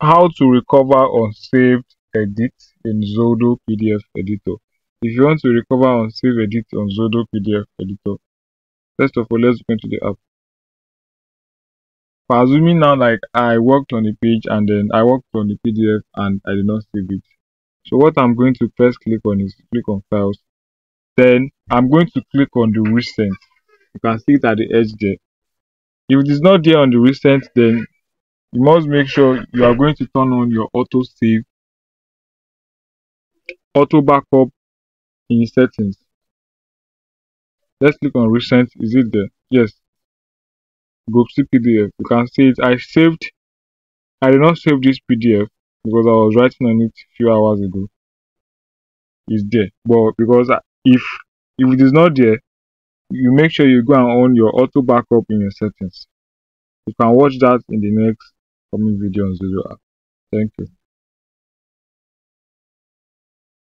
How to recover unsaved edits in Zodo PDF editor. If you want to recover unsaved edits on Zodo PDF editor, first of all, let's go into the app. For assuming now, like I worked on a page and then I worked on the PDF and I did not save it. So what I'm going to first click on is click on files. Then I'm going to click on the recent. You can see it at the edge there. If it is not there on the recent, then you must make sure you are going to turn on your auto save, auto backup in settings. Let's click on recent. Is it there? Yes. Group C PDF. You can see it. I did not save this PDF because I was writing on it a few hours ago. It's there. But because if it is not there, you make sure you go and on your auto backup in your settings. You can watch that in the next coming video on Zodo app. Thank you.